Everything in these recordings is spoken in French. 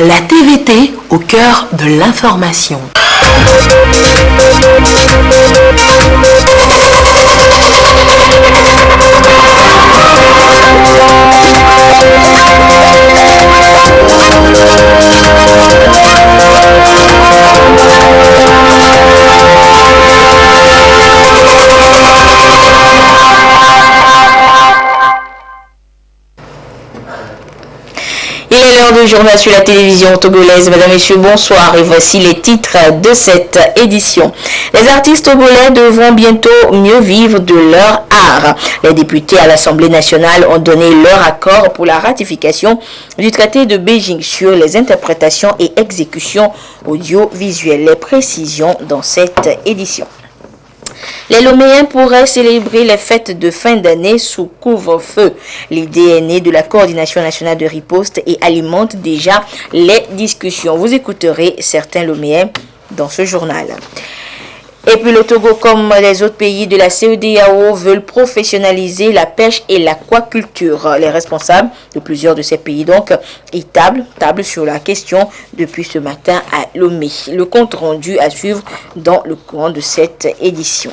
La TVT au cœur de l'information. Il est l'heure du journal sur la télévision togolaise. Mesdames, Messieurs, bonsoir et voici les titres de cette édition. Les artistes togolais devront bientôt mieux vivre de leur art. Les députés à l'Assemblée nationale ont donné leur accord pour la ratification du traité de Beijing sur les interprétations et exécutions audiovisuelles. Les précisions dans cette édition. Les Loméens pourraient célébrer les fêtes de fin d'année sous couvre-feu. L'idée est née de la Coordination nationale de riposte et alimente déjà les discussions. Vous écouterez certains Loméens dans ce journal. Et puis le Togo, comme les autres pays de la CEDEAO, veulent professionnaliser la pêche et l'aquaculture. Les responsables de plusieurs de ces pays donc tablent sur la question depuis ce matin à Lomé. Le compte rendu à suivre dans le courant de cette édition.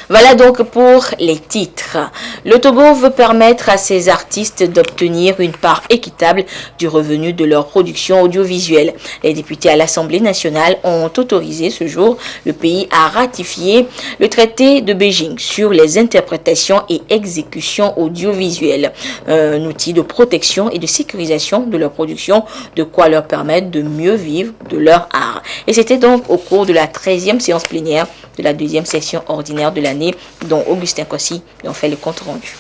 Voilà donc pour les titres. Le Togo veut permettre à ses artistes d'obtenir une part équitable du revenu de leur production audiovisuelle. Les députés à l'Assemblée nationale ont autorisé ce jour le pays à ratifier le traité de Beijing sur les interprétations et exécutions audiovisuelles. Un outil de protection et de sécurisation de leur production, de quoi leur permettre de mieux vivre de leur art. Et c'était donc au cours de la 13e séance plénière de la 2e session ordinaire de l'année, dont Augustin Kossi en fait le compte rendu.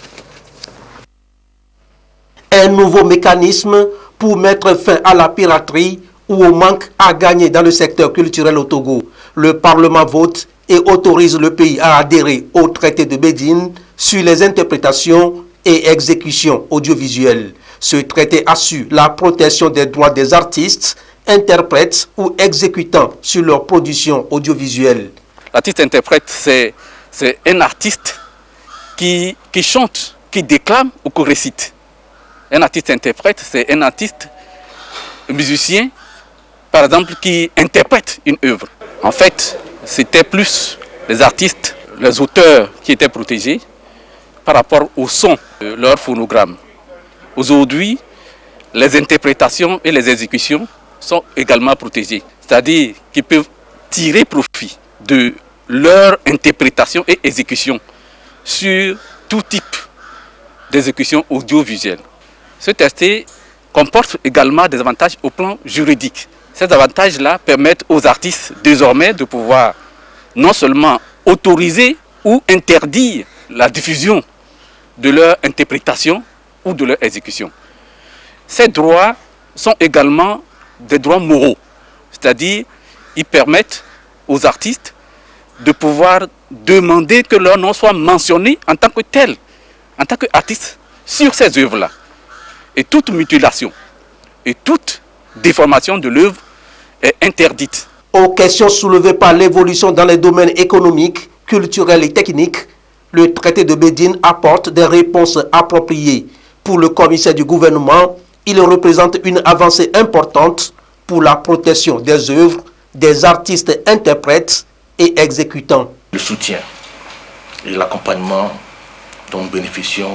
Un nouveau mécanisme pour mettre fin à la piraterie ou au manque à gagner dans le secteur culturel au Togo. Le Parlement vote et autorise le pays à adhérer au traité de Beijing sur les interprétations et exécutions audiovisuelles. Ce traité assure la protection des droits des artistes, interprètes ou exécutants sur leur production audiovisuelle. L'artiste-interprète, c'est un artiste qui chante, qui déclame ou qui récite. Un artiste-interprète, c'est un artiste musicien, par exemple, qui interprète une œuvre. En fait, c'était plus les artistes, les auteurs qui étaient protégés par rapport au son de leur phonogramme. Aujourd'hui, les interprétations et les exécutions sont également protégées. C'est-à-dire qu'ils peuvent tirer profit de leur interprétation et exécution sur tout type d'exécution audiovisuelle. Ce traité comporte également des avantages au plan juridique. Ces avantages-là permettent aux artistes désormais de pouvoir non seulement autoriser ou interdire la diffusion de leur interprétation ou de leur exécution. Ces droits sont également des droits moraux, c'est-à-dire ils permettent aux artistes de pouvoir demander que leur nom soit mentionné en tant que tel, en tant qu'artiste, sur ces œuvres-là. Et toute mutilation et toute déformation de l'œuvre est interdite. Aux questions soulevées par l'évolution dans les domaines économiques, culturels et techniques, le traité de Beijing apporte des réponses appropriées. Pour le commissaire du gouvernement, il représente une avancée importante pour la protection des œuvres, des artistes interprètes et exécutants. Le soutien et l'accompagnement dont nous bénéficions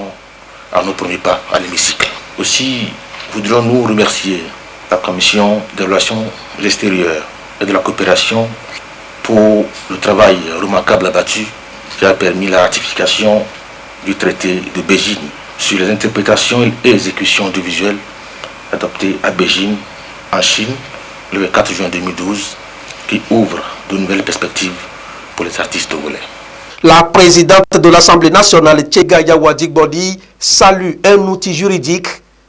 à nos premiers pas à l'hémicycle. Aussi, voudrions-nous remercier la Commission des relations extérieures et de la coopération pour le travail remarquable abattu qui a permis la ratification du traité de Beijing sur les interprétations et exécutions audiovisuelles adoptées à Beijing, en Chine, le 4 juin 2012, qui ouvre de nouvelles perspectives pour les artistes togolais. La présidente de l'Assemblée nationale, Tchega Yawadjigbodi, salue un outil juridique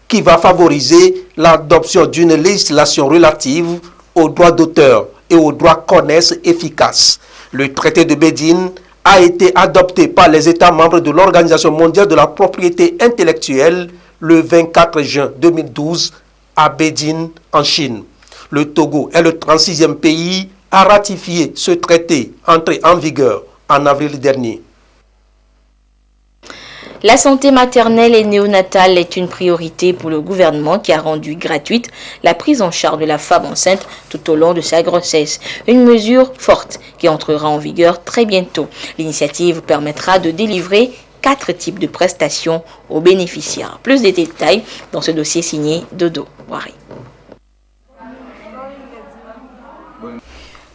qui va favoriser l'adoption d'une législation relative aux droits d'auteur et aux droits connexes efficaces. Le traité de Beijing a été adopté par les États membres de l'Organisation mondiale de la propriété intellectuelle le 24 juin 2012 à Beijing, en Chine. Le Togo est le 36e pays à ratifier ce traité entré en vigueur en avril dernier. La santé maternelle et néonatale est une priorité pour le gouvernement qui a rendu gratuite la prise en charge de la femme enceinte tout au long de sa grossesse. Une mesure forte qui entrera en vigueur très bientôt. L'initiative permettra de délivrer 4 types de prestations aux bénéficiaires. Plus de détails dans ce dossier signé Dodo Wari.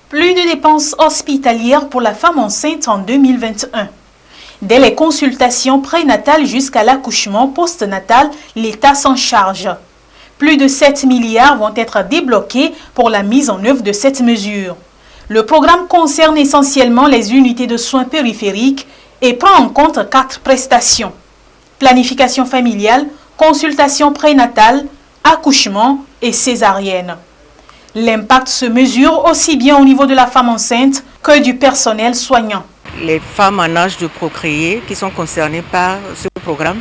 Plus de dépenses hospitalières pour la femme enceinte en 2021. Dès les consultations prénatales jusqu'à l'accouchement postnatal, l'État s'en charge. Plus de 7 milliards vont être débloqués pour la mise en œuvre de cette mesure. Le programme concerne essentiellement les unités de soins périphériques et prend en compte 4 prestations. Planification familiale, consultation prénatale, accouchement et césarienne. L'impact se mesure aussi bien au niveau de la femme enceinte que du personnel soignant. Les femmes en âge de procréer qui sont concernées par ce programme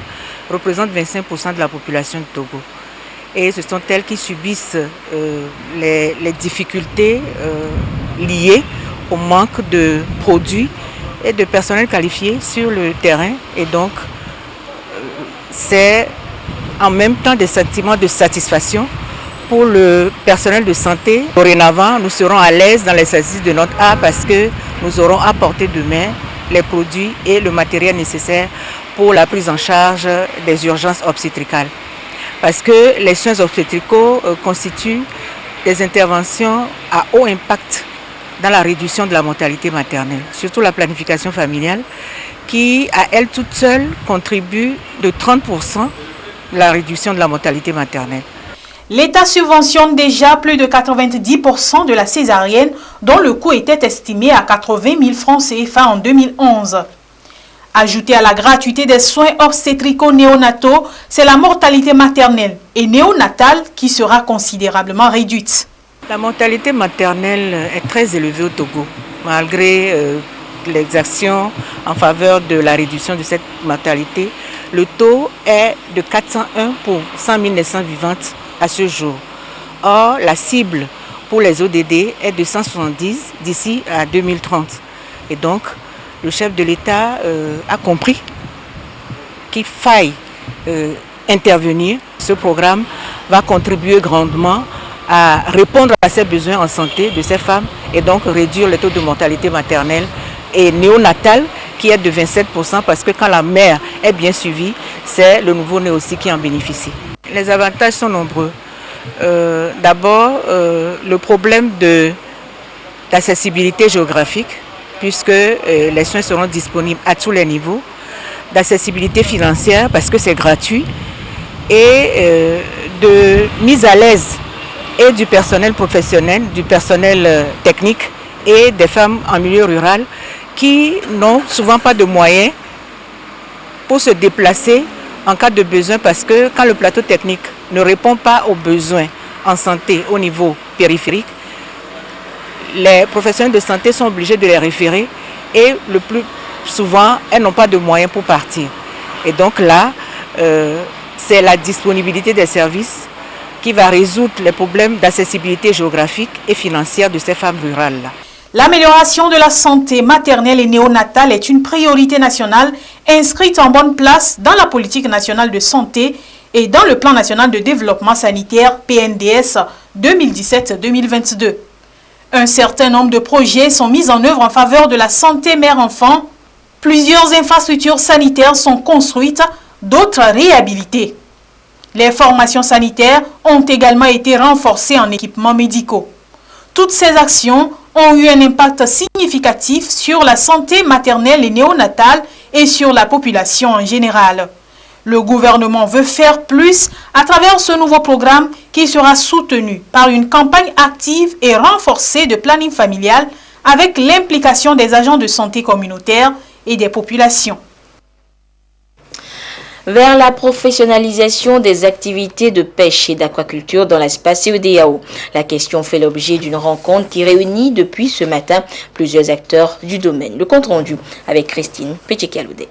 représentent 25% de la population de Togo. Et ce sont elles qui subissent les difficultés liées au manque de produits et de personnel qualifié sur le terrain. Et donc, c'est en même temps des sentiments de satisfaction pour le personnel de santé. Dorénavant, nous serons à l'aise dans l'exercice de notre art parce que nous aurons à portée de main les produits et le matériel nécessaire pour la prise en charge des urgences obstétricales. Parce que les soins obstétricaux constituent des interventions à haut impact dans la réduction de la mortalité maternelle, surtout la planification familiale qui, à elle toute seule, contribue de 30% à la réduction de la mortalité maternelle. L'État subventionne déjà plus de 90% de la césarienne dont le coût était estimé à 80 000 francs CFA en 2011. Ajouté à la gratuité des soins obstétricaux néonataux, c'est la mortalité maternelle et néonatale qui sera considérablement réduite. La mortalité maternelle est très élevée au Togo, malgré les actions en faveur de la réduction de cette mortalité. Le taux est de 401 pour 100 000 naissances vivantes à ce jour. Or, la cible pour les ODD est de 170 d'ici à 2030. Et donc, le chef de l'État a compris qu'il faille intervenir. Ce programme va contribuer grandement à répondre à ces besoins en santé de ces femmes et donc réduire le taux de mortalité maternelle et néonatale qui est de 27% parce que quand la mère est bien suivie, c'est le nouveau-né aussi qui en bénéficie. Les avantages sont nombreux. D'abord, le problème d'accessibilité géographique, puisque les soins seront disponibles à tous les niveaux, d'accessibilité financière, parce que c'est gratuit, et de mise à l'aise et du personnel professionnel, du personnel technique et des femmes en milieu rural qui n'ont souvent pas de moyens pour se déplacer en cas de besoin, parce que quand le plateau technique ne répond pas aux besoins en santé au niveau périphérique, les professionnels de santé sont obligés de les référer et le plus souvent, elles n'ont pas de moyens pour partir. Et donc là, c'est la disponibilité des services qui va résoudre les problèmes d'accessibilité géographique et financière de ces femmes rurales-là. L'amélioration de la santé maternelle et néonatale est une priorité nationale inscrite en bonne place dans la politique nationale de santé et dans le plan national de développement sanitaire PNDS 2017-2022. Un certain nombre de projets sont mis en œuvre en faveur de la santé mère-enfant. Plusieurs infrastructures sanitaires sont construites, d'autres réhabilitées. Les formations sanitaires ont également été renforcées en équipements médicaux. Toutes ces actions ont eu un impact significatif sur la santé maternelle et néonatale et sur la population en général. Le gouvernement veut faire plus à travers ce nouveau programme qui sera soutenu par une campagne active et renforcée de planning familial avec l'implication des agents de santé communautaire et des populations. Vers la professionnalisation des activités de pêche et d'aquaculture dans l'espace CEDEAO. La question fait l'objet d'une rencontre qui réunit depuis ce matin plusieurs acteurs du domaine. Le compte rendu avec Christine Péché-Kaloudé.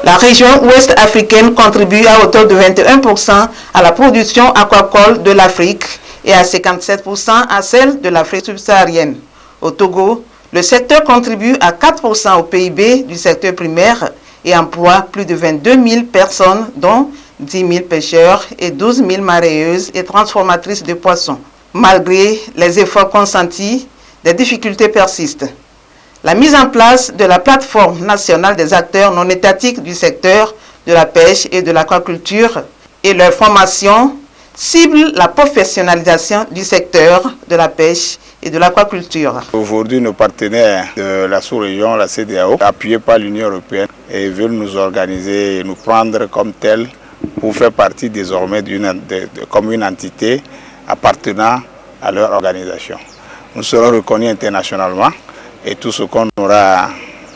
La région ouest africaine contribue à hauteur de 21% à la production aquacole de l'Afrique et à 57% à celle de l'Afrique subsaharienne. Au Togo, le secteur contribue à 4% au PIB du secteur primaire et emploie plus de 22 000 personnes, dont 10 000 pêcheurs et 12 000 mareyeuses et transformatrices de poissons. Malgré les efforts consentis, des difficultés persistent. La mise en place de la plateforme nationale des acteurs non étatiques du secteur de la pêche et de l'aquaculture et leur formation cible la professionnalisation du secteur de la pêche et de l'aquaculture. Aujourd'hui, nos partenaires de la sous-région, la CEDEAO, appuyés par l'Union européenne, et veulent nous organiser et nous prendre comme tels pour faire partie désormais comme une entité appartenant à leur organisation. Nous serons reconnus internationalement et tout ce qu'on aura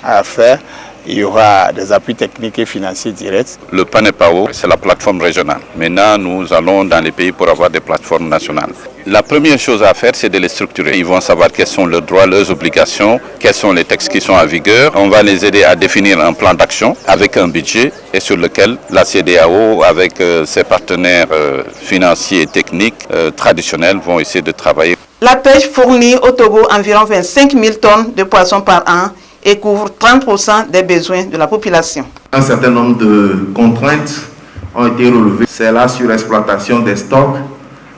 à faire, il y aura des appuis techniques et financiers directs. Le PANEPAO, c'est la plateforme régionale. Maintenant, nous allons dans les pays pour avoir des plateformes nationales. La première chose à faire, c'est de les structurer. Ils vont savoir quels sont leurs droits, leurs obligations, quels sont les textes qui sont en vigueur. On va les aider à définir un plan d'action avec un budget et sur lequel la CEDEAO, avec ses partenaires financiers et techniques traditionnels, vont essayer de travailler. La pêche fournit au Togo environ 25 000 tonnes de poissons par an et couvre 30% des besoins de la population. Un certain nombre de contraintes ont été relevées. C'est la surexploitation des stocks,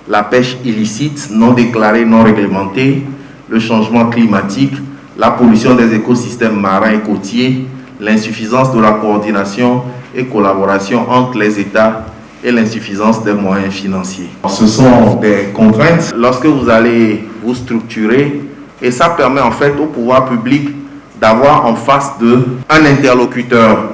la pêche illicite, non déclarée, non réglementée, le changement climatique, la pollution des écosystèmes marins et côtiers, l'insuffisance de la coordination et collaboration entre les États et l'insuffisance des moyens financiers. Ce sont des contraintes lorsque vous allez vous structurer et ça permet en fait au pouvoir public d'avoir en face d'eux un interlocuteur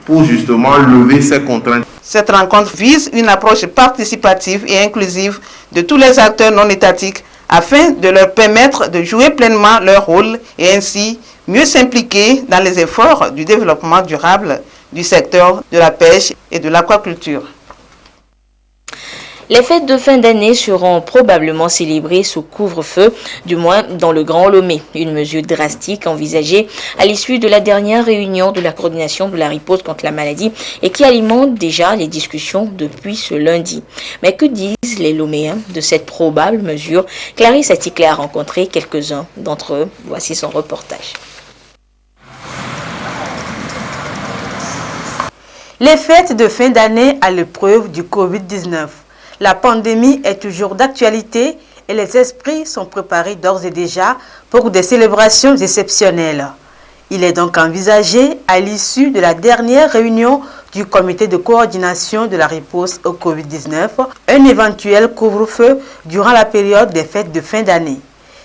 pour justement lever ces contraintes. Cette rencontre vise une approche participative et inclusive de tous les acteurs non étatiques afin de leur permettre de jouer pleinement leur rôle et ainsi mieux s'impliquer dans les efforts du développement durable du secteur de la pêche et de l'aquaculture. Les fêtes de fin d'année seront probablement célébrées sous couvre-feu, du moins dans le Grand Lomé, une mesure drastique envisagée à l'issue de la dernière réunion de la coordination de la riposte contre la maladie et qui alimente déjà les discussions depuis ce lundi. Mais que disent les Loméens de cette probable mesure? Clarisse Aticlé a rencontré quelques-uns d'entre eux. Voici son reportage. Les fêtes de fin d'année à l'épreuve du Covid-19. La pandémie est toujours d'actualité et les esprits sont préparés d'ores et déjà pour des célébrations exceptionnelles. Il est donc envisagé, à l'issue de la dernière réunion du comité de coordination de la riposte au Covid-19, un éventuel couvre-feu durant la période des fêtes de fin d'année.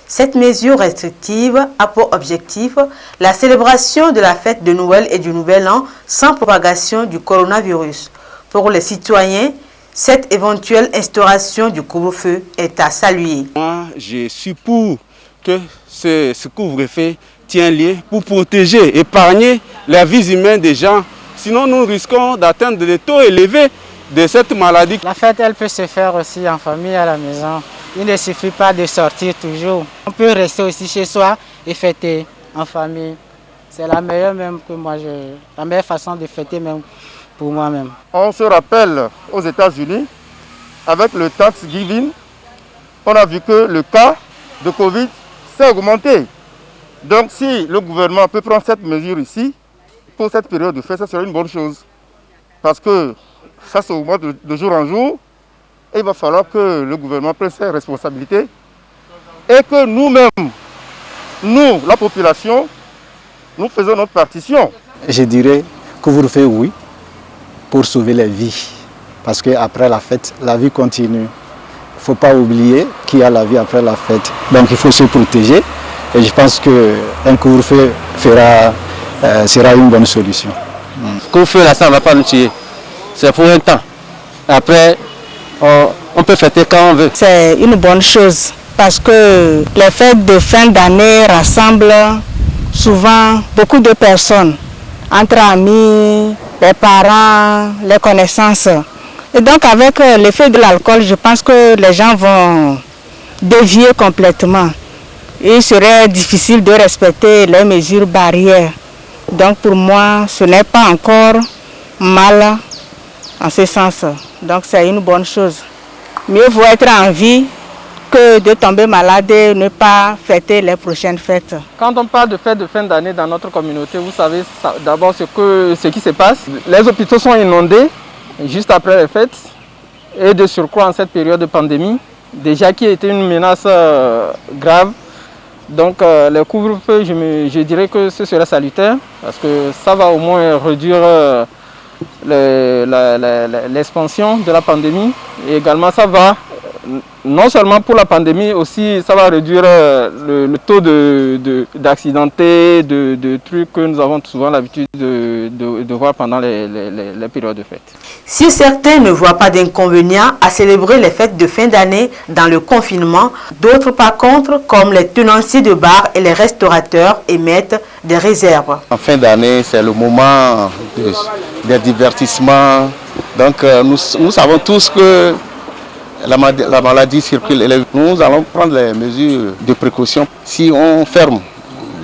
Cette mesure restrictive a pour objectif la célébration de la fête de Noël et du Nouvel An sans propagation du coronavirus. Pour les citoyens, cette éventuelle instauration du couvre-feu est à saluer. Moi, je suis pour que ce couvre-feu tienne lieu pour protéger, épargner la vie humaine des gens. Sinon, nous risquons d'atteindre des taux élevés de cette maladie. La fête, elle peut se faire aussi en famille à la maison. Il ne suffit pas de sortir toujours. On peut rester aussi chez soi et fêter en famille. C'est la meilleure même que moi, la meilleure façon de fêter même. Pour moi-même. On se rappelle aux États-Unis, avec le Thanksgiving, on a vu que le cas de Covid s'est augmenté. Donc si le gouvernement peut prendre cette mesure ici, pour cette période de fête, ça serait une bonne chose. Parce que ça s'augmente de jour en jour, et il va falloir que le gouvernement prenne ses responsabilités et que nous-mêmes, nous, la population, nous faisons notre partition. Je dirais couvre-feu, oui, pour sauver les vies. Parce qu'après la fête, la vie continue. Il ne faut pas oublier qu'il y a la vie après la fête. Donc il faut se protéger. Et je pense qu'un couvre-feu sera une bonne solution. Le couvre-feu, là, ça ne va pas nous tuer. C'est pour un temps. Après, on peut fêter quand on veut. C'est une bonne chose. Parce que les fêtes de fin d'année rassemblent souvent beaucoup de personnes. Entre amis, les parents, les connaissances. Et donc avec l'effet de l'alcool, je pense que les gens vont dévier complètement. Il serait difficile de respecter les mesures barrières. Donc pour moi, ce n'est pas encore mal en ce sens. Donc c'est une bonne chose. Mieux vaut être en vie que de tomber malade et ne pas fêter les prochaines fêtes. Quand on parle de fête de fin d'année dans notre communauté, vous savez d'abord ce qui se passe. Les hôpitaux sont inondés juste après les fêtes et de surcroît en cette période de pandémie, déjà qui était une menace grave. Donc le couvre-feu, je dirais que ce serait salutaire parce que ça va au moins réduire l'expansion de la pandémie et également ça va, non seulement pour la pandémie, aussi ça va réduire le taux d'accidentés, de trucs que nous avons souvent l'habitude de voir pendant les périodes de fête. Si certains ne voient pas d'inconvénient à célébrer les fêtes de fin d'année dans le confinement, d'autres par contre, comme les tenanciers de bars et les restaurateurs, émettent des réserves. En fin d'année, c'est le moment des divertissements. Donc nous savons tous que la maladie circule. Nous allons prendre les mesures de précaution. Si on ferme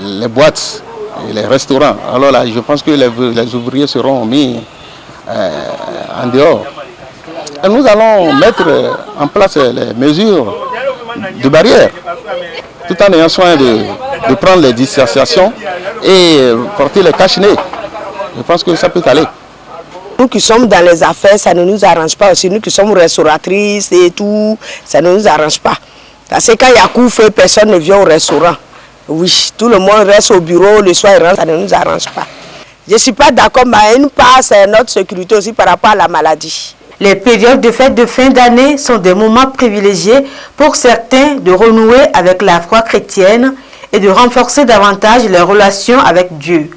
les boîtes et les restaurants, alors là, je pense que les ouvriers seront mis en dehors. Et nous allons mettre en place les mesures de barrière, tout en ayant soin de prendre les distanciations et porter les cache-nez. Je pense que ça peut aller. Nous qui sommes dans les affaires, ça ne nous arrange pas aussi. Nous qui sommes restauratrices et tout, ça ne nous arrange pas. Parce que quand il y a couvre-feu, personne ne vient au restaurant. Oui, tout le monde reste au bureau, le soir, ça ne nous arrange pas. Je ne suis pas d'accord, mais une part, c'est notre sécurité aussi par rapport à la maladie. Les périodes de fête de fin d'année sont des moments privilégiés pour certains de renouer avec la foi chrétienne et de renforcer davantage leurs relations avec Dieu.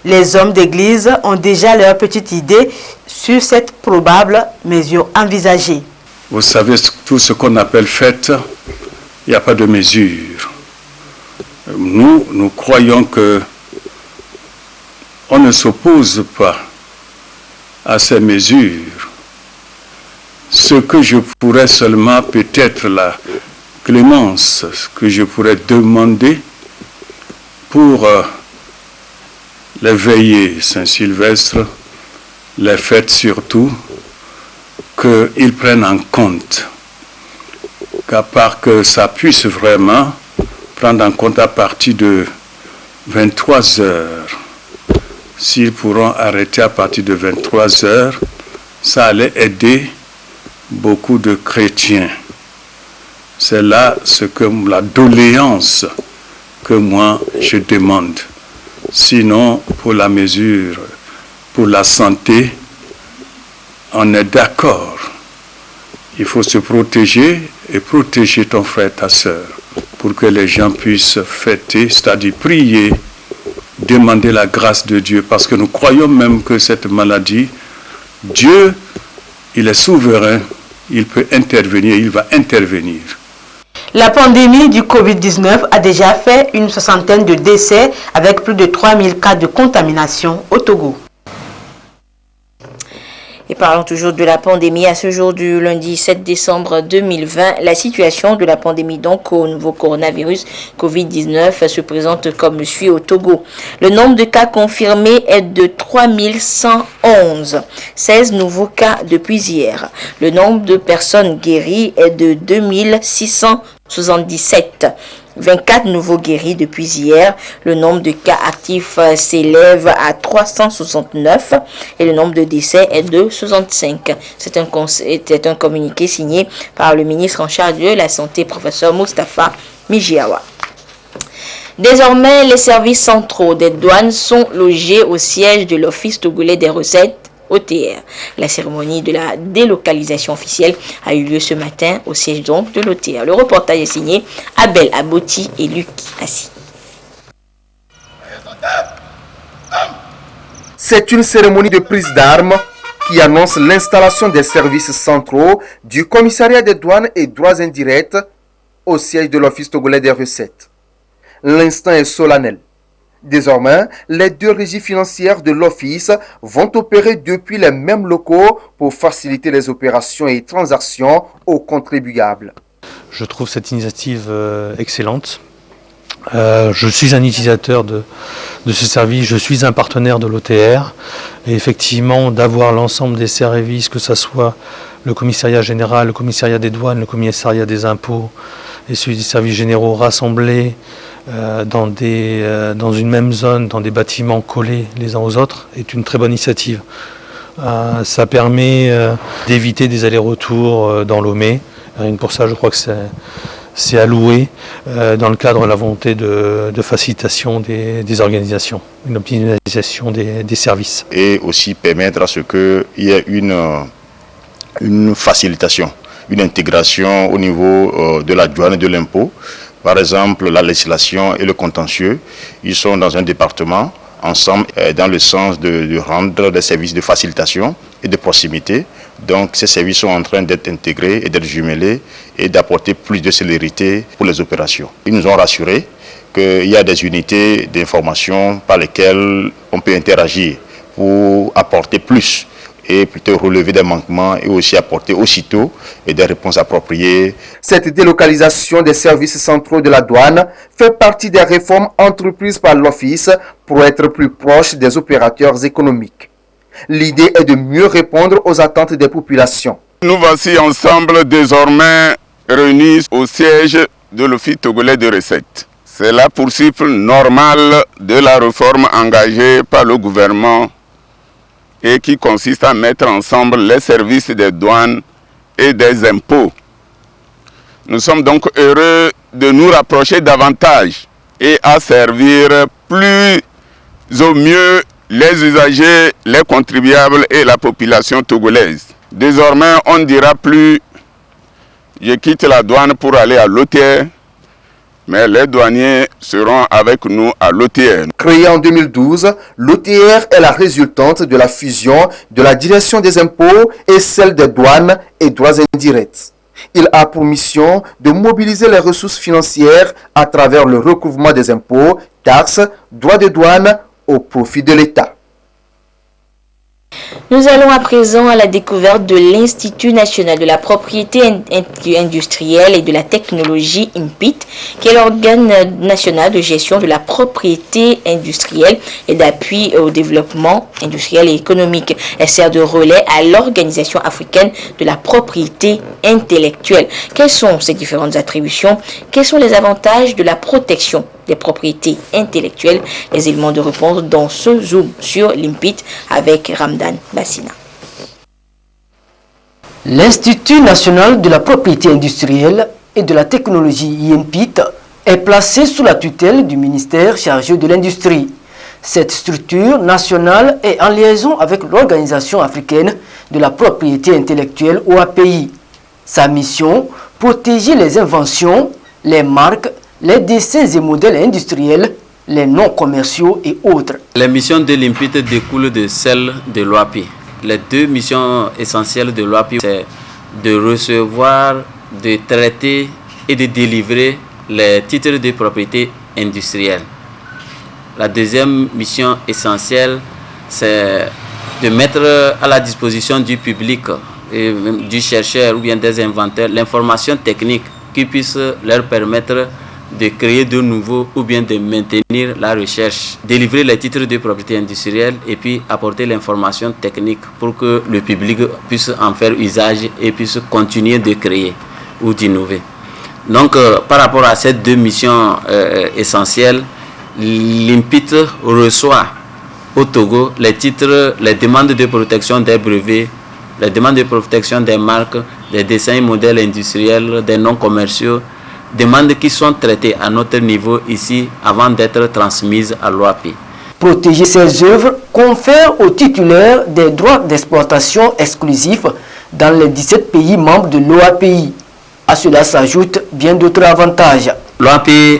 Les hommes d'église ont déjà leur petite idée sur cette probable mesure envisagée. Vous savez, tout ce qu'on appelle fête, il n'y a pas de mesure. Nous croyons que on ne s'oppose pas à ces mesures. Ce que je pourrais seulement, peut-être la clémence, que je pourrais demander pour les veillées Saint-Sylvestre, les fêtes surtout, qu'ils prennent en compte, qu'à part que ça puisse vraiment prendre en compte à partir de 23 heures. S'ils pourront arrêter à partir de 23 heures, ça allait aider beaucoup de chrétiens. C'est là la doléance que moi je demande. Sinon, pour la mesure, pour la santé, on est d'accord. Il faut se protéger et protéger ton frère, ta soeur, pour que les gens puissent fêter, c'est-à-dire prier, demander la grâce de Dieu, parce que nous croyons même que cette maladie, Dieu, il est souverain, il peut intervenir, il va intervenir. La pandémie du Covid-19 a déjà fait une soixantaine de décès avec plus de 3000 cas de contamination au Togo. Et parlons toujours de la pandémie. À ce jour du lundi 7 décembre 2020, la situation de la pandémie donc au nouveau coronavirus Covid-19 se présente comme suit au Togo. Le nombre de cas confirmés est de 3111, 16 nouveaux cas depuis hier. Le nombre de personnes guéries est de 2677. 24 nouveaux guéris depuis hier. Le nombre de cas actifs s'élève à 369 et le nombre de décès est de 65. C'était un communiqué signé par le ministre en charge de la Santé, professeur Moustapha Mijiawa. Désormais, les services centraux des douanes sont logés au siège de l'Office togolais des recettes, OTR. La cérémonie de la délocalisation officielle a eu lieu ce matin au siège donc de l'OTR. Le reportage est signé Abel Aboti et Luc Assi. C'est une cérémonie de prise d'armes qui annonce l'installation des services centraux du commissariat des douanes et droits indirects au siège de l'Office togolais des recettes. L'instant est solennel. Désormais, les deux régies financières de l'Office vont opérer depuis les mêmes locaux pour faciliter les opérations et transactions aux contribuables. Je trouve cette initiative excellente. Je suis un utilisateur de ce service, je suis un partenaire de l'OTR. Et effectivement, d'avoir l'ensemble des services, que ce soit le commissariat général, le commissariat des douanes, le commissariat des impôts et celui des services généraux rassemblés dans une même zone, dans des bâtiments collés les uns aux autres, est une très bonne initiative. Ça permet d'éviter des allers-retours dans Lomé. Rien que pour ça, je crois que c'est alloué dans le cadre de la volonté de facilitation des organisations, une optimisation des services. Et aussi permettre à ce qu'il y ait une facilitation, une intégration au niveau de la douane et de l'impôt. Par exemple, la législation et le contentieux, ils sont dans un département, ensemble, dans le sens de rendre des services de facilitation et de proximité. Donc ces services sont en train d'être intégrés et d'être jumelés et d'apporter plus de célérité pour les opérations. Ils nous ont rassurés qu'il y a des unités d'information par lesquelles on peut interagir pour apporter plus et plutôt relever des manquements et aussi apporter aussitôt des réponses appropriées. Cette délocalisation des services centraux de la douane fait partie des réformes entreprises par l'Office pour être plus proche des opérateurs économiques. L'idée est de mieux répondre aux attentes des populations. Nous voici ensemble désormais réunis au siège de l'Office togolais de recettes. C'est la poursuite normale de la réforme engagée par le gouvernement et qui consiste à mettre ensemble les services des douanes et des impôts. Nous sommes donc heureux de nous rapprocher davantage et à servir plus au mieux les usagers, les contribuables et la population togolaise. Désormais, on ne dira plus « je quitte la douane pour aller à l'OTR », mais les douaniers seront avec nous à l'OTR. Créée en 2012, l'OTR est la résultante de la fusion de la direction des impôts et celle des douanes et droits indirects. Il a pour mission de mobiliser les ressources financières à travers le recouvrement des impôts, taxes, droits de douane au profit de l'État. Nous allons à présent à la découverte de l'Institut national de la propriété industrielle et de la technologie INPIT, qui est l'organe national de gestion de la propriété industrielle et d'appui au développement industriel et économique. Elle sert de relais à l'Organisation africaine de la propriété intellectuelle. Quelles sont ses différentes attributions? Quels sont les avantages de la protection des propriétés intellectuelles? Les éléments de réponse dans ce zoom sur l'INPIT avec Ramdan Bassina. L'Institut national de la propriété industrielle et de la technologie INPIT est placé sous la tutelle du ministère chargé de l'industrie. Cette structure nationale est en liaison avec l'Organisation africaine de la propriété intellectuelle OAPI. Sa mission, protéger les inventions, les marques, les dessins et modèles industriels, les noms commerciaux et autres. Les missions de l'INPIT découlent de celles de l'OAPI. Les deux missions essentielles de l'OAPI, c'est de recevoir, de traiter et de délivrer les titres de propriété industrielle. La deuxième mission essentielle, c'est de mettre à la disposition du public, et du chercheur ou bien des inventeurs, l'information technique qui puisse leur permettre de créer de nouveaux ou bien de maintenir la recherche, délivrer les titres de propriété industrielle et puis apporter l'information technique pour que le public puisse en faire usage et puisse continuer de créer ou d'innover. Donc par rapport à ces deux missions essentielles, l'INPIT reçoit au Togo les titres, les demandes de protection des brevets, les demandes de protection des marques, des dessins et modèles industriels, des noms commerciaux, demandes qui sont traitées à notre niveau ici avant d'être transmises à l'OAPI. Protéger ces œuvres confère aux titulaires des droits d'exploitation exclusifs dans les 17 pays membres de l'OAPI. À cela s'ajoutent bien d'autres avantages. L'OAPI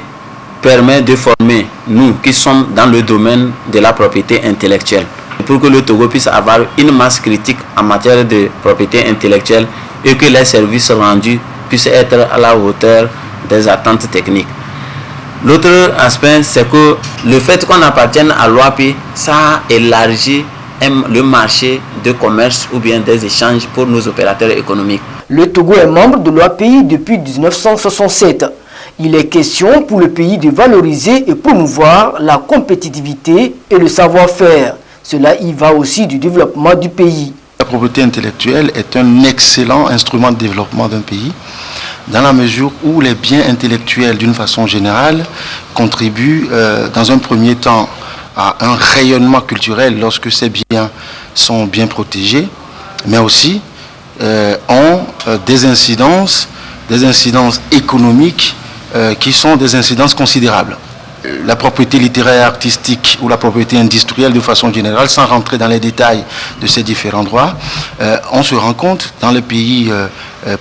permet de former nous qui sommes dans le domaine de la propriété intellectuelle pour que le Togo puisse avoir une masse critique en matière de propriété intellectuelle et que les services rendus puissent être à la hauteur des attentes techniques. L'autre aspect, c'est que le fait qu'on appartienne à l'OAPI, ça élargit le marché de commerce ou bien des échanges pour nos opérateurs économiques. Le Togo est membre de l'OAPI depuis 1967. Il est question pour le pays de valoriser et promouvoir la compétitivité et le savoir-faire. Cela y va aussi du développement du pays. La propriété intellectuelle est un excellent instrument de développement d'un pays. dans la mesure où les biens intellectuels, d'une façon générale, contribuent dans un premier temps à un rayonnement culturel lorsque ces biens sont bien protégés, mais aussi ont des incidences économiques qui sont des incidences considérables. La propriété littéraire et artistique ou la propriété industrielle de façon générale, sans rentrer dans les détails de ces différents droits, on se rend compte dans les pays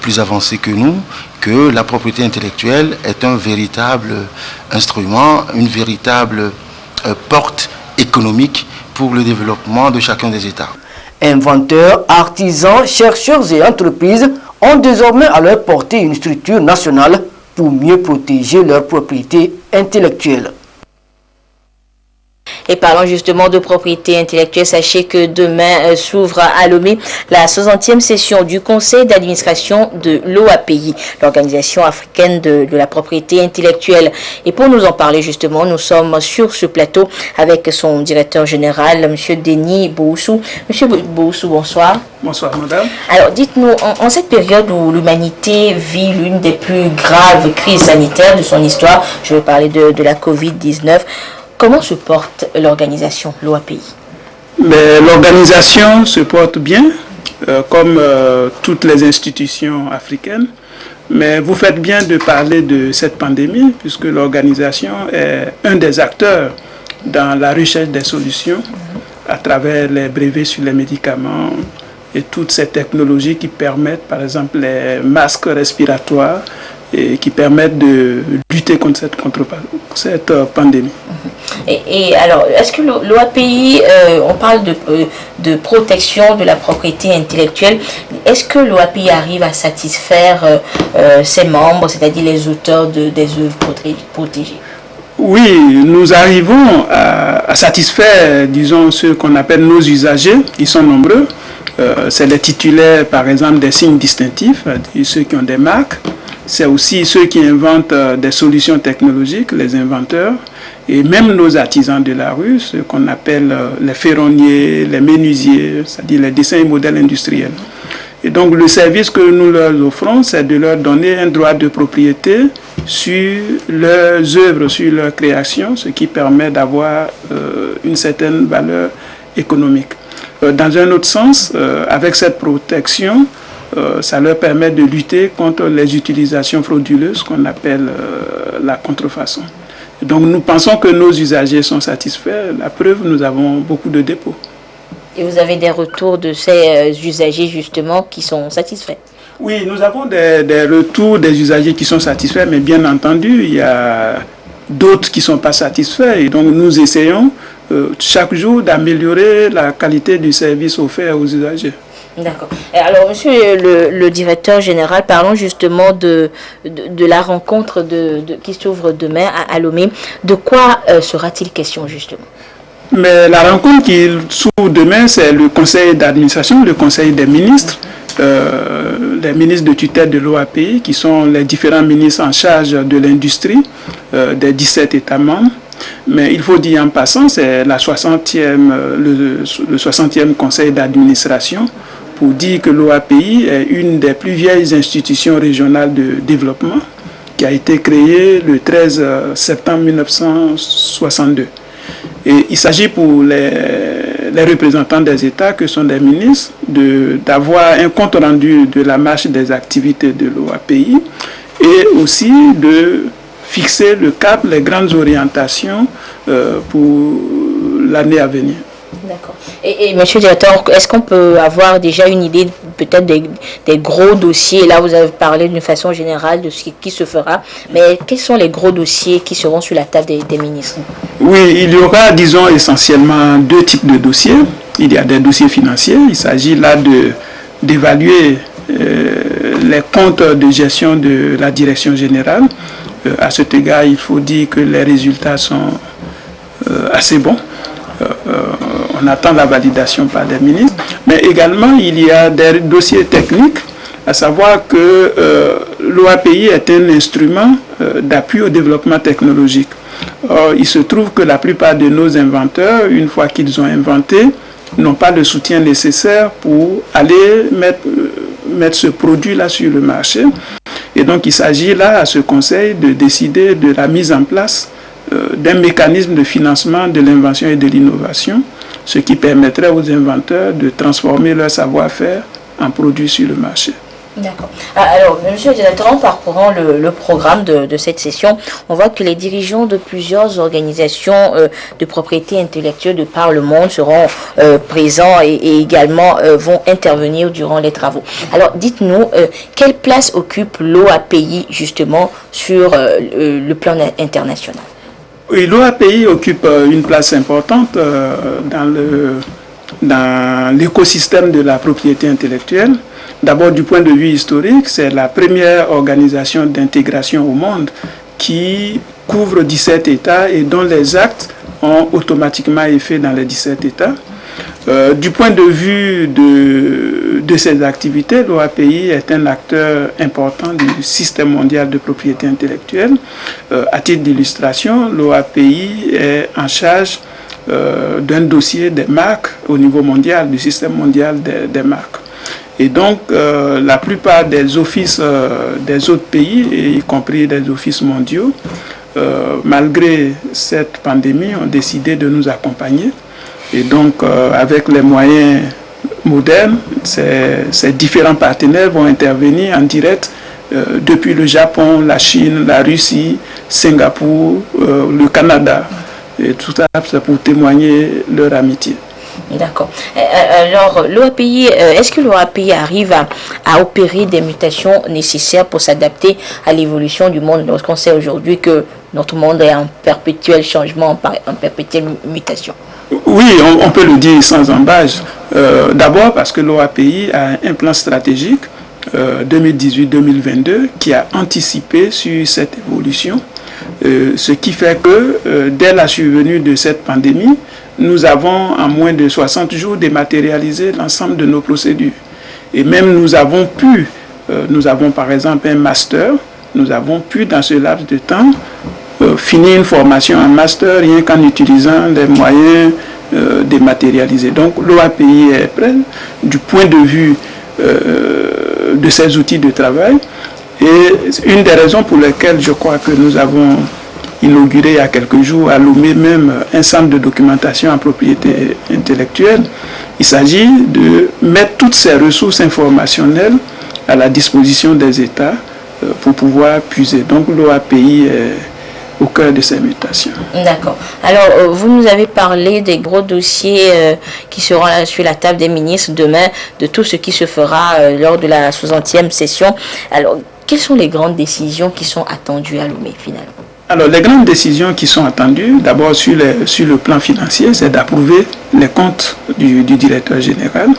plus avancés que nous que la propriété intellectuelle est un véritable instrument, une véritable porte économique pour le développement de chacun des États. Inventeurs, artisans, chercheurs et entreprises ont désormais à leur portée une structure nationale pour mieux protéger leur propriété intellectuelle. Et parlant justement de propriété intellectuelle, sachez que demain s'ouvre à Lomé la 60e session du conseil d'administration de l'OAPI, l'organisation africaine de la propriété intellectuelle. Et pour nous en parler justement, nous sommes sur ce plateau avec son directeur général, M. Denis Boussou. M. Boussou, bonsoir. Bonsoir, madame. Alors, dites-nous, en cette période où l'humanité vit l'une des plus graves crises sanitaires de son histoire, je vais parler de la Covid-19, comment se porte l'organisation, l'OAPI? L'organisation se porte bien, comme toutes les institutions africaines. Mais vous faites bien de parler de cette pandémie, puisque l'organisation est un des acteurs dans la recherche des solutions à travers les brevets sur les médicaments et toutes ces technologies qui permettent, par exemple, les masques respiratoires et qui permettent de lutter contre cette pandémie. Et alors, est-ce que l'OAPI, on parle de protection de la propriété intellectuelle, est-ce que l'OAPI arrive à satisfaire ses membres, c'est-à-dire les auteurs des œuvres protégées? Oui, nous arrivons à satisfaire, disons, ceux qu'on appelle nos usagers, qui sont nombreux. C'est les titulaires, par exemple, des signes distinctifs, ceux qui ont des marques. C'est aussi ceux qui inventent des solutions technologiques, les inventeurs, et même nos artisans de la rue, ceux qu'on appelle les ferronniers, les menuisiers, c'est-à-dire les dessins et modèles industriels. Et donc le service que nous leur offrons, c'est de leur donner un droit de propriété sur leurs œuvres, sur leurs créations, ce qui permet d'avoir une certaine valeur économique. Dans un autre sens, avec cette protection, ça leur permet de lutter contre les utilisations frauduleuses qu'on appelle la contrefaçon. Donc nous pensons que nos usagers sont satisfaits. La preuve, nous avons beaucoup de dépôts. Et vous avez des retours de ces usagers justement qui sont satisfaits? Oui, nous avons des retours des usagers qui sont satisfaits, mais bien entendu, il y a d'autres qui ne sont pas satisfaits. Et donc nous essayons chaque jour d'améliorer la qualité du service offert aux usagers. D'accord. Alors, monsieur le directeur général, parlons justement de la rencontre qui s'ouvre demain à Lomé. De quoi sera-t-il question justement? Mais la rencontre qui s'ouvre demain, c'est le conseil d'administration, le conseil des ministres, les ministres de tutelle de l'OAPI, qui sont les différents ministres en charge de l'industrie des 17 États membres. Mais il faut dire en passant, c'est le 60e conseil d'administration, pour dire que l'OAPI est une des plus vieilles institutions régionales de développement qui a été créée le 13 septembre 1962. Et il s'agit pour les représentants des États, que sont des ministres, d'avoir un compte rendu de la marche des activités de l'OAPI et aussi de fixer le cap, les grandes orientations pour l'année à venir. D'accord. Et monsieur le directeur, est-ce qu'on peut avoir déjà une idée peut-être des gros dossiers? Là, vous avez parlé d'une façon générale de ce qui se fera, mais quels sont les gros dossiers qui seront sur la table des ministres? Oui, il y aura, disons, essentiellement deux types de dossiers. Il y a des dossiers financiers. Il s'agit là d'évaluer les comptes de gestion de la direction générale. À cet égard, il faut dire que les résultats sont assez bons. On attend la validation par les ministres. Mais également, il y a des dossiers techniques, à savoir que l'OAPI est un instrument d'appui au développement technologique. Or, il se trouve que la plupart de nos inventeurs, une fois qu'ils ont inventé, n'ont pas le soutien nécessaire pour aller mettre ce produit-là sur le marché. Et donc il s'agit là à ce conseil de décider de la mise en place d'un mécanisme de financement de l'invention et de l'innovation, ce qui permettrait aux inventeurs de transformer leur savoir-faire en produits sur le marché. D'accord. Alors, monsieur le directeur, en parcourant le programme de cette session, on voit que les dirigeants de plusieurs organisations de propriété intellectuelle de par le monde seront présents et également vont intervenir durant les travaux. Alors, dites-nous, quelle place occupe l'OAPI justement sur le plan international? Oui, l'OAPI occupe une place importante dans l'écosystème de la propriété intellectuelle. D'abord, du point de vue historique, c'est la première organisation d'intégration au monde qui couvre 17 États et dont les actes ont automatiquement effet dans les 17 États. Du point de vue de ces activités, l'OAPI est un acteur important du système mondial de propriété intellectuelle. À titre d'illustration, l'OAPI est en charge d'un dossier des marques au niveau mondial, du système mondial des marques. Et donc, la plupart des offices des autres pays, y compris des offices mondiaux, malgré cette pandémie, ont décidé de nous accompagner. Et donc, avec les moyens modernes, ces différents partenaires vont intervenir en direct depuis le Japon, la Chine, la Russie, Singapour, le Canada. Et tout ça, c'est pour témoigner leur amitié. D'accord. Alors, l'OAPI, est-ce que l'OAPI arrive à opérer des mutations nécessaires pour s'adapter à l'évolution du monde lorsqu'on sait aujourd'hui que notre monde est en perpétuel changement, en perpétuelle mutation? Oui, on peut le dire sans embâche. D'abord parce que l'OAPI a un plan stratégique 2018-2022 qui a anticipé sur cette évolution, ce qui fait que dès la survenue de cette pandémie, nous avons en moins de 60 jours dématérialisé l'ensemble de nos procédures. Et même nous avons par exemple un master, nous avons pu dans ce laps de temps finir une formation en master rien qu'en utilisant les moyens dématérialisés. Donc l'OAPI est prêt du point de vue de ses outils de travail. Et une des raisons pour lesquelles je crois que nous avons inauguré il y a quelques jours à Lomé même un centre de documentation en propriété intellectuelle. Il s'agit de mettre toutes ces ressources informationnelles à la disposition des États pour pouvoir puiser. Donc l'OAPI est au cœur de ces mutations. D'accord. Alors, vous nous avez parlé des gros dossiers qui seront là sur la table des ministres demain, de tout ce qui se fera lors de la 60e session. Alors, quelles sont les grandes décisions qui sont attendues à Lomé finalement? Alors, les grandes décisions qui sont attendues, d'abord sur le plan financier, c'est d'approuver les comptes du directeur général,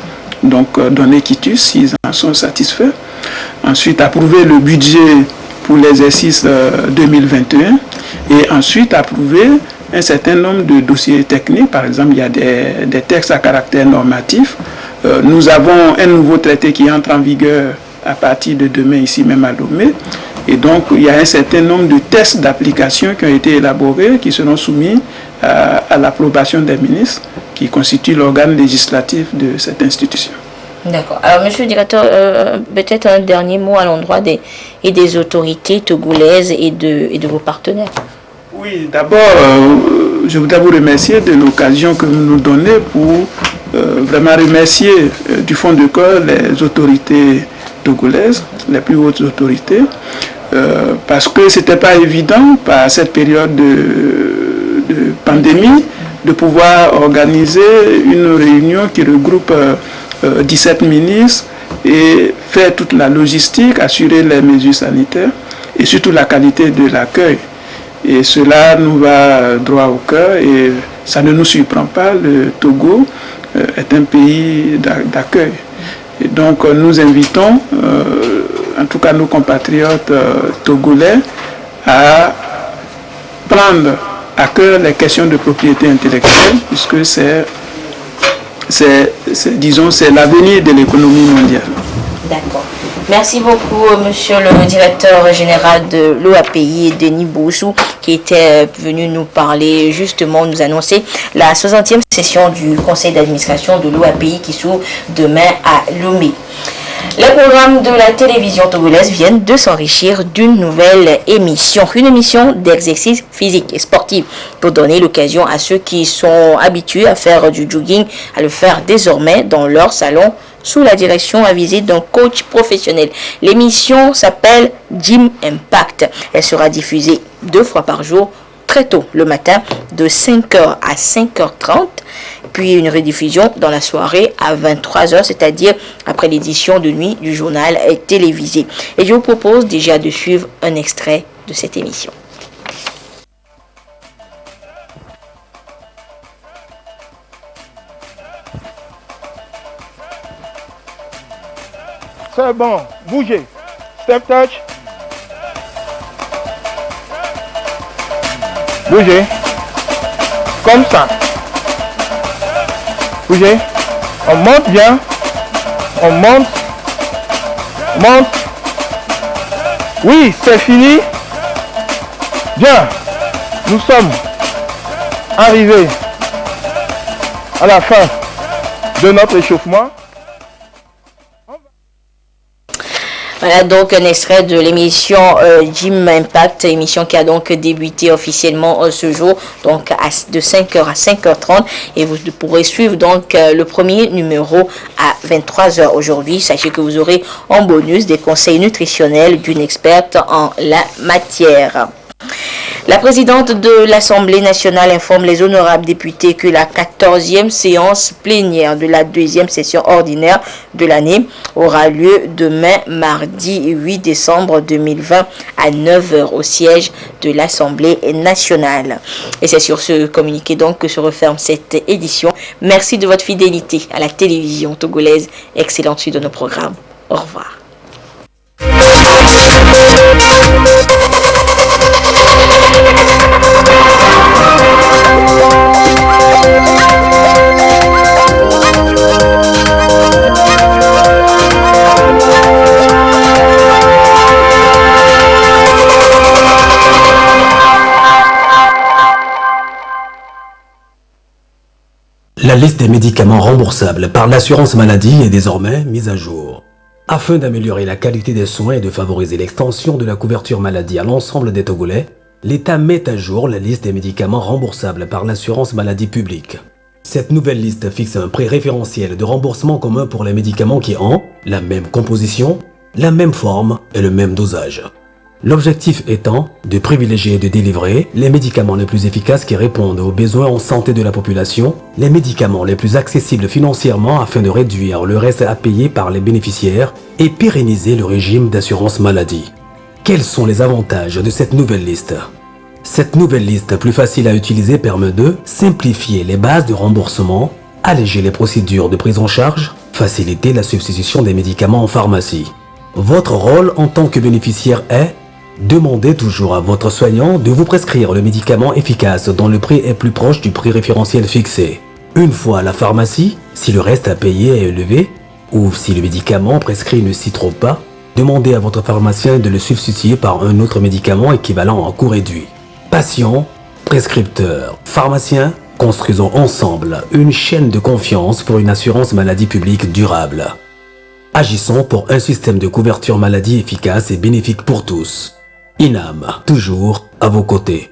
donc donner quitus s'ils en sont satisfaits. Ensuite, approuver le budget pour l'exercice 2021 et ensuite approuver un certain nombre de dossiers techniques. Par exemple, il y a des textes à caractère normatif. Nous avons un nouveau traité qui entre en vigueur à partir de demain ici même à Lomé. Et donc, il y a un certain nombre de tests d'application qui ont été élaborés, qui seront soumis à l'approbation des ministres, qui constituent l'organe législatif de cette institution. D'accord. Alors, monsieur le directeur, peut-être un dernier mot à l'endroit des autorités togolaises et de vos partenaires. Oui, d'abord, je voudrais vous remercier de l'occasion que vous nous donnez pour vraiment remercier du fond de cœur les autorités togolaises, les plus hautes autorités, parce que ce n'était pas évident, par cette période de pandémie, de pouvoir organiser une réunion qui regroupe 17 ministres et faire toute la logistique, assurer les mesures sanitaires et surtout la qualité de l'accueil. Et cela nous va droit au cœur et ça ne nous surprend pas. Le Togo est un pays d'accueil. Et donc nous invitons, en tout cas nos compatriotes togolais, à prendre à cœur les questions de propriété intellectuelle, puisque c'est l'avenir de l'économie mondiale. D'accord. Merci beaucoup, monsieur le directeur général de l'OAPI, Denis Boussou, qui était venu nous parler, justement, nous annoncer la 60e session du conseil d'administration de l'OAPI qui s'ouvre demain à Lomé. Les programmes de la télévision togolaise viennent de s'enrichir d'une nouvelle émission. Une émission d'exercice physique et sportif pour donner l'occasion à ceux qui sont habitués à faire du jogging à le faire désormais dans leur salon sous la direction avisée d'un coach professionnel. L'émission s'appelle Gym Impact. Elle sera diffusée 2 fois par jour, très tôt le matin, de 5h à 5h30, puis une rediffusion dans la soirée à 23h, c'est-à-dire après l'édition de nuit du journal télévisé. Et je vous propose déjà de suivre un extrait de cette émission. C'est bon, bougez. Step touch. Bougez. Comme ça. Bougez. On monte bien. On monte. Monte. Oui, c'est fini. Bien. Nous sommes arrivés à la fin de notre échauffement. Voilà donc un extrait de l'émission Gym Impact, émission qui a donc débuté officiellement ce jour, donc de 5h à 5h30, et vous pourrez suivre donc le premier numéro à 23h aujourd'hui. Sachez que vous aurez en bonus des conseils nutritionnels d'une experte en la matière. La présidente de l'Assemblée nationale informe les honorables députés que la 14e séance plénière de la 2e session ordinaire de l'année aura lieu demain, mardi 8 décembre 2020 à 9h au siège de l'Assemblée nationale. Et c'est sur ce communiqué donc que se referme cette édition. Merci de votre fidélité à la télévision togolaise. Excellente suite de nos programmes. Au revoir. La liste des médicaments remboursables par l'assurance maladie est désormais mise à jour. Afin d'améliorer la qualité des soins et de favoriser l'extension de la couverture maladie à l'ensemble des Togolais, l'État met à jour la liste des médicaments remboursables par l'assurance maladie publique. Cette nouvelle liste fixe un prix référentiel de remboursement commun pour les médicaments qui ont la même composition, la même forme et le même dosage. L'objectif étant de privilégier et de délivrer les médicaments les plus efficaces qui répondent aux besoins en santé de la population, les médicaments les plus accessibles financièrement afin de réduire le reste à payer par les bénéficiaires et pérenniser le régime d'assurance maladie. Quels sont les avantages de cette nouvelle liste? Cette nouvelle liste plus facile à utiliser permet de simplifier les bases de remboursement, alléger les procédures de prise en charge, faciliter la substitution des médicaments en pharmacie. Votre rôle en tant que bénéficiaire est demandez toujours à votre soignant de vous prescrire le médicament efficace dont le prix est plus proche du prix référentiel fixé. Une fois à la pharmacie, si le reste à payer est élevé, ou si le médicament prescrit ne s'y trouve pas, demandez à votre pharmacien de le substituer par un autre médicament équivalent en coût réduit. Patients, prescripteurs, pharmaciens, construisons ensemble une chaîne de confiance pour une assurance maladie publique durable. Agissons pour un système de couverture maladie efficace et bénéfique pour tous. INAM, toujours à vos côtés.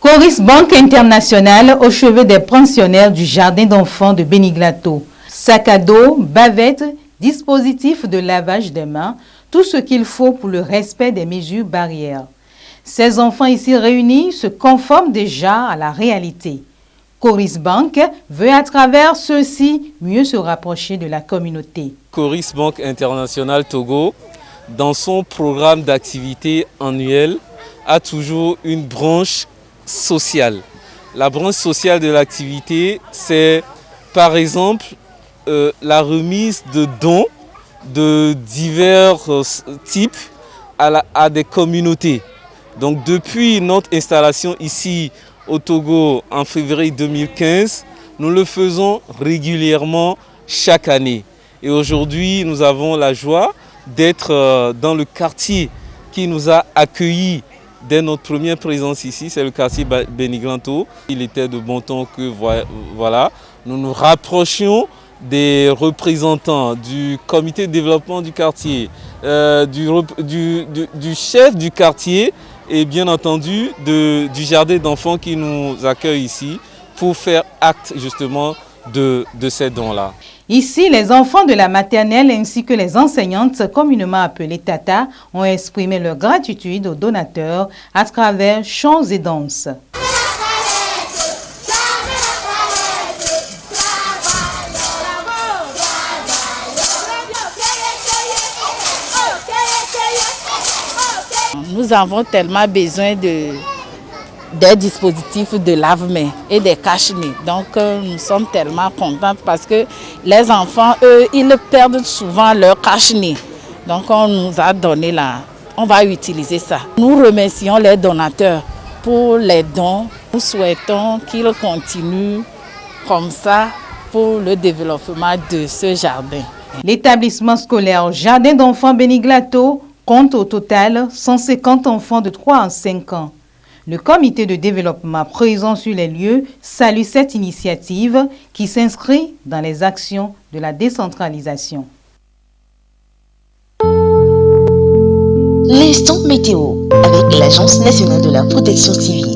Coris Banque Internationale au chevet des pensionnaires du jardin d'enfants de Béniglato. Sac à dos, bavettes, dispositifs de lavage des mains, tout ce qu'il faut pour le respect des mesures barrières. Ces enfants ici réunis se conforment déjà à la réalité. Coris Bank veut à travers ceux-ci mieux se rapprocher de la communauté. Coris Banque Internationale Togo, dans son programme d'activité annuel, a toujours une branche sociale. La branche sociale de l'activité, c'est par exemple la remise de dons de divers types à des communautés. Donc depuis notre installation ici au Togo en février 2015, nous le faisons régulièrement chaque année. Et aujourd'hui, nous avons la joie d'être dans le quartier qui nous a accueillis dès notre première présence ici, c'est le quartier Beniglanto. Il était de bon ton que voilà, nous nous rapprochions des représentants du comité de développement du quartier, du chef du quartier et bien entendu du jardin d'enfants qui nous accueille ici pour faire acte justement de ces dons-là. Ici, les enfants de la maternelle ainsi que les enseignantes, communément appelées Tata, ont exprimé leur gratitude aux donateurs à travers chants et danses. Nous avons tellement besoin des dispositifs de lave-mains et des cache-nez. Donc nous sommes tellement contents parce que les enfants, eux, ils perdent souvent leur cache-nez. Donc on nous a donné là, on va utiliser ça. Nous remercions les donateurs pour les dons. Nous souhaitons qu'ils continuent comme ça pour le développement de ce jardin. L'établissement scolaire Jardin d'enfants Beniglanto compte au total 150 enfants de 3 à 5 ans. Le comité de développement présent sur les lieux salue cette initiative qui s'inscrit dans les actions de la décentralisation. L'instant météo avec l'Agence nationale de la protection civile.